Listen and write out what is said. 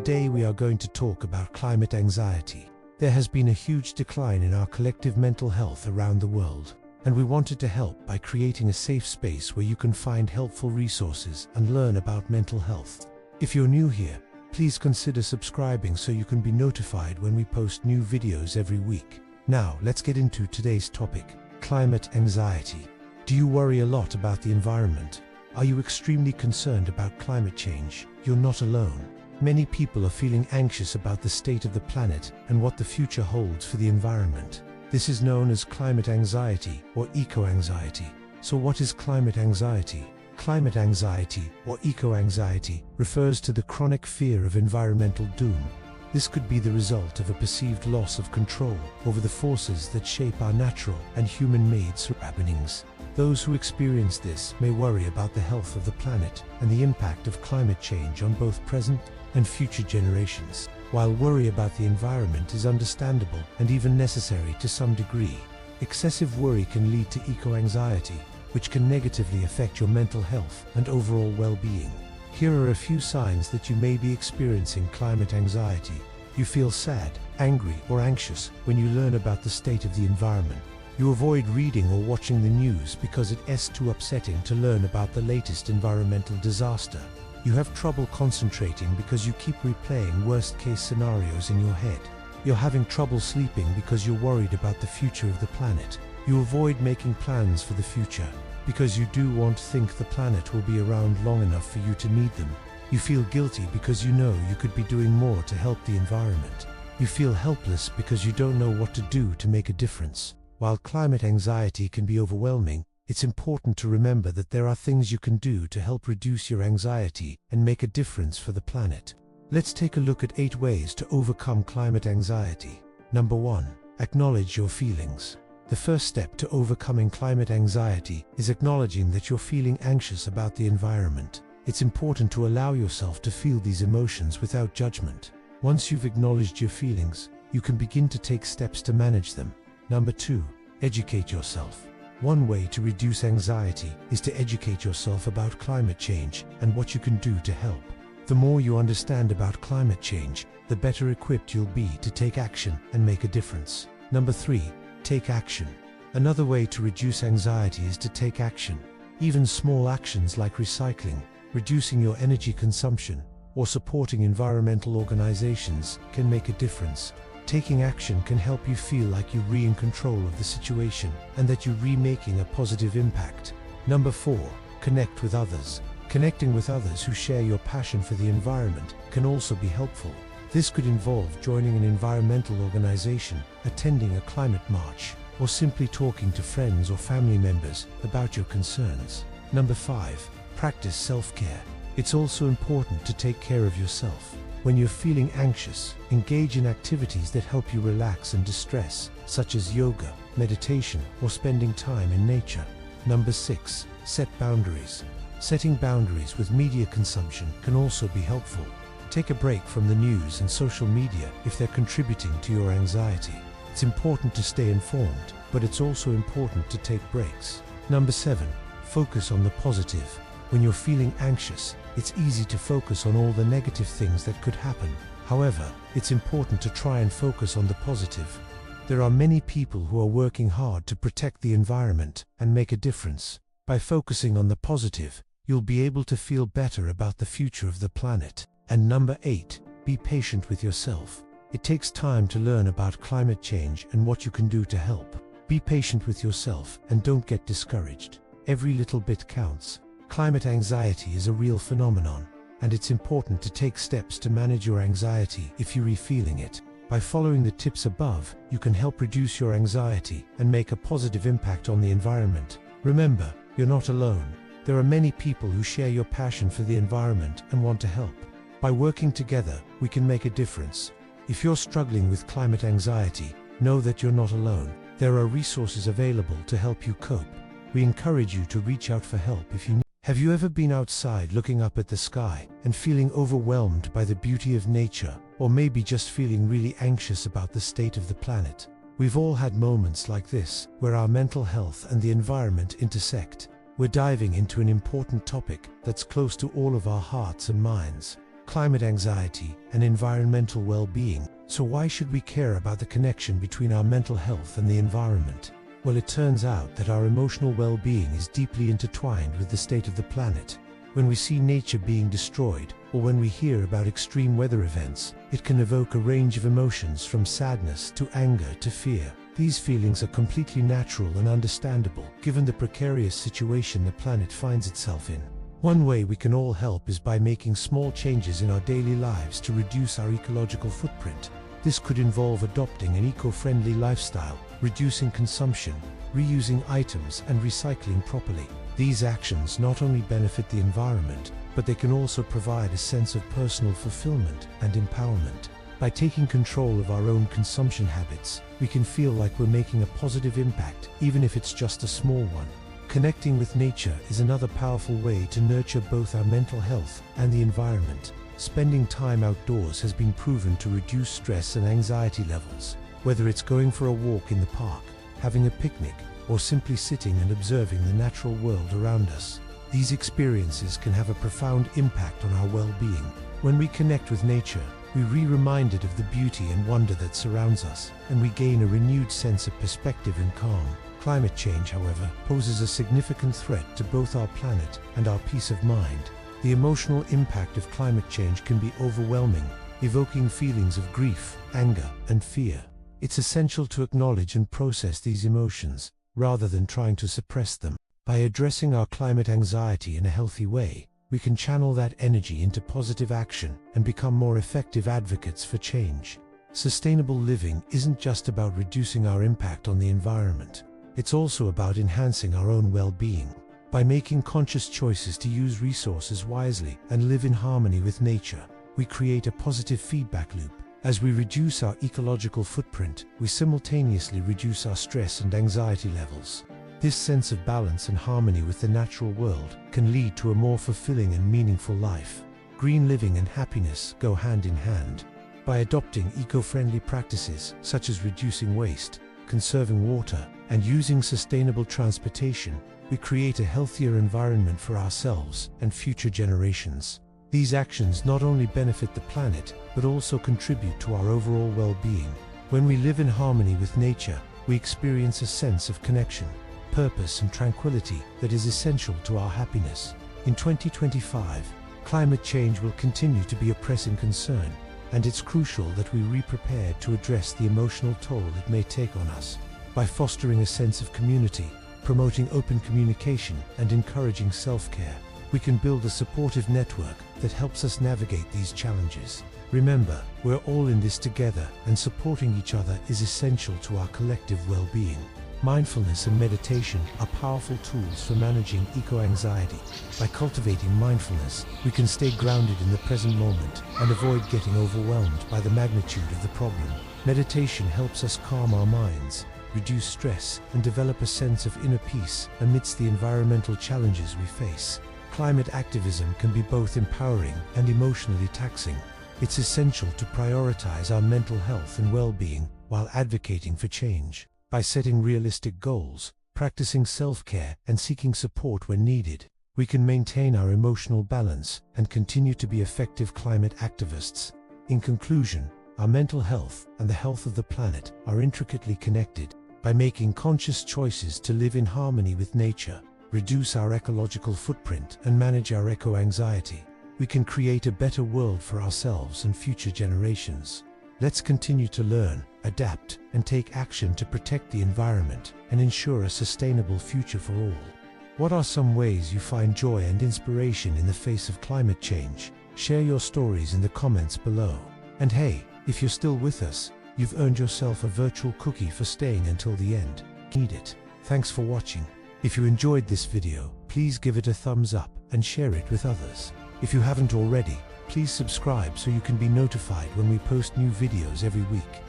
Today we are going to talk about climate anxiety. There has been a huge decline in our collective mental health around the world, and we wanted to help by creating a safe space where you can find helpful resources and learn about mental health. If you're new here, please consider subscribing so you can be notified when we post new videos every week. Now, let's get into today's topic, climate anxiety. Do you worry a lot about the environment? Are you extremely concerned about climate change? You're not alone. Many people are feeling anxious about the state of the planet and what the future holds for the environment. This is known as climate anxiety or eco-anxiety. So what is climate anxiety? Climate anxiety or eco-anxiety refers to the chronic fear of environmental doom. This could be the result of a perceived loss of control over the forces that shape our natural and human-made surroundings. Those who experience this may worry about the health of the planet and the impact of climate change on both present and future generations. While worry about the environment is understandable and even necessary to some degree, excessive worry can lead to eco-anxiety, which can negatively affect your mental health and overall well-being. Here are a few signs that you may be experiencing climate anxiety. You feel sad, angry, or anxious when you learn about the state of the environment. You avoid reading or watching the news because it is too upsetting to learn about the latest environmental disaster. You have trouble concentrating because you keep replaying worst-case scenarios in your head. You're having trouble sleeping because you're worried about the future of the planet. You avoid making plans for the future because you do want to think the planet will be around long enough for you to need them. You feel guilty because you know you could be doing more to help the environment. You feel helpless because you don't know what to do to make a difference. While climate anxiety can be overwhelming, it's important to remember that there are things you can do to help reduce your anxiety and make a difference for the planet. Let's take a look at 8 ways to overcome climate anxiety. Number 1. Acknowledge your feelings. The first step to overcoming climate anxiety is acknowledging that you're feeling anxious about the environment. It's important to allow yourself to feel these emotions without judgment. Once you've acknowledged your feelings, you can begin to take steps to manage them. Number 2. Educate yourself. One way to reduce anxiety is to educate yourself about climate change and what you can do to help. The more you understand about climate change, the better equipped you'll be to take action and make a difference. Number 3. Take action. Another way to reduce anxiety is to take action. Even small actions like recycling, reducing your energy consumption, or supporting environmental organizations can make a difference. Taking action can help you feel like you're in control of the situation and that you're making a positive impact. Number 4. Connect with others. Connecting with others who share your passion for the environment can also be helpful. This could involve joining an environmental organization, attending a climate march, or simply talking to friends or family members about your concerns. Number 5. Practice self-care. It's also important to take care of yourself. When you're feeling anxious, engage in activities that help you relax and distress, such as yoga, meditation, or spending time in nature. Number 6. Set boundaries. Setting boundaries with media consumption can also be helpful. Take a break from the news and social media if they're contributing to your anxiety. It's important to stay informed, but it's also important to take breaks. Number 7. Focus on the positive. When you're feeling anxious, it's easy to focus on all the negative things that could happen. However, it's important to try and focus on the positive. There are many people who are working hard to protect the environment and make a difference. By focusing on the positive, you'll be able to feel better about the future of the planet. And number 8, be patient with yourself. It takes time to learn about climate change and what you can do to help. Be patient with yourself and don't get discouraged. Every little bit counts. Climate anxiety is a real phenomenon, and it's important to take steps to manage your anxiety if you're feeling it. By following the tips above, you can help reduce your anxiety and make a positive impact on the environment. Remember, you're not alone. There are many people who share your passion for the environment and want to help. By working together, we can make a difference. If you're struggling with climate anxiety, know that you're not alone. There are resources available to help you cope. We encourage you to reach out for help if you need. Have you ever been outside looking up at the sky and feeling overwhelmed by the beauty of nature, or maybe just feeling really anxious about the state of the planet? We've all had moments like this, where our mental health and the environment intersect. We're diving into an important topic that's close to all of our hearts and minds. climate anxiety, and environmental well-being. So why should we care about the connection between our mental health and the environment? Well, it turns out that our emotional well-being is deeply intertwined with the state of the planet. When we see nature being destroyed, or when we hear about extreme weather events, it can evoke a range of emotions from sadness to anger to fear. These feelings are completely natural and understandable, given the precarious situation the planet finds itself in. One way we can all help is by making small changes in our daily lives to reduce our ecological footprint. This could involve adopting an eco-friendly lifestyle, reducing consumption, reusing items, and recycling properly. These actions not only benefit the environment, but they can also provide a sense of personal fulfillment and empowerment. By taking control of our own consumption habits, we can feel like we're making a positive impact, even if it's just a small one. Connecting with nature is another powerful way to nurture both our mental health and the environment. Spending time outdoors has been proven to reduce stress and anxiety levels. Whether it's going for a walk in the park, having a picnic, or simply sitting and observing the natural world around us, these experiences can have a profound impact on our well-being. When we connect with nature, we're reminded of the beauty and wonder that surrounds us, and we gain a renewed sense of perspective and calm. Climate change, however, poses a significant threat to both our planet and our peace of mind. The emotional impact of climate change can be overwhelming, evoking feelings of grief, anger, and fear. It's essential to acknowledge and process these emotions, rather than trying to suppress them. By addressing our climate anxiety in a healthy way, we can channel that energy into positive action and become more effective advocates for change. Sustainable living isn't just about reducing our impact on the environment. It's also about enhancing our own well-being. By making conscious choices to use resources wisely and live in harmony with nature, we create a positive feedback loop. As we reduce our ecological footprint, we simultaneously reduce our stress and anxiety levels. This sense of balance and harmony with the natural world can lead to a more fulfilling and meaningful life. Green living and happiness go hand in hand. By adopting eco-friendly practices such as reducing waste, conserving water, and using sustainable transportation, we create a healthier environment for ourselves and future generations. These actions not only benefit the planet, but also contribute to our overall well-being. When we live in harmony with nature, we experience a sense of connection, purpose, and tranquility that is essential to our happiness. In 2025, climate change will continue to be a pressing concern, and it's crucial that we be prepared to address the emotional toll it may take on us. By fostering a sense of community, promoting open communication, and encouraging self-care, we can build a supportive network that helps us navigate these challenges. Remember, we're all in this together, and supporting each other is essential to our collective well-being. Mindfulness and meditation are powerful tools for managing eco-anxiety. By cultivating mindfulness, we can stay grounded in the present moment and avoid getting overwhelmed by the magnitude of the problem. Meditation helps us calm our minds, reduce stress, and develop a sense of inner peace amidst the environmental challenges we face. Climate activism can be both empowering and emotionally taxing. It's essential to prioritize our mental health and well-being while advocating for change. By setting realistic goals, practicing self-care, and seeking support when needed, we can maintain our emotional balance and continue to be effective climate activists. In conclusion, our mental health and the health of the planet are intricately connected. By making conscious choices to live in harmony with nature, reduce our ecological footprint, and manage our eco-anxiety, we can create a better world for ourselves and future generations. Let's continue to learn, adapt, and take action to protect the environment and ensure a sustainable future for all. What are some ways you find joy and inspiration in the face of climate change? Share your stories in the comments below. And hey, if you're still with us, you've earned yourself a virtual cookie for staying until the end. Eat it. Thanks for watching. If you enjoyed this video, please give it a thumbs up and share it with others. If you haven't already, please subscribe so you can be notified when we post new videos every week.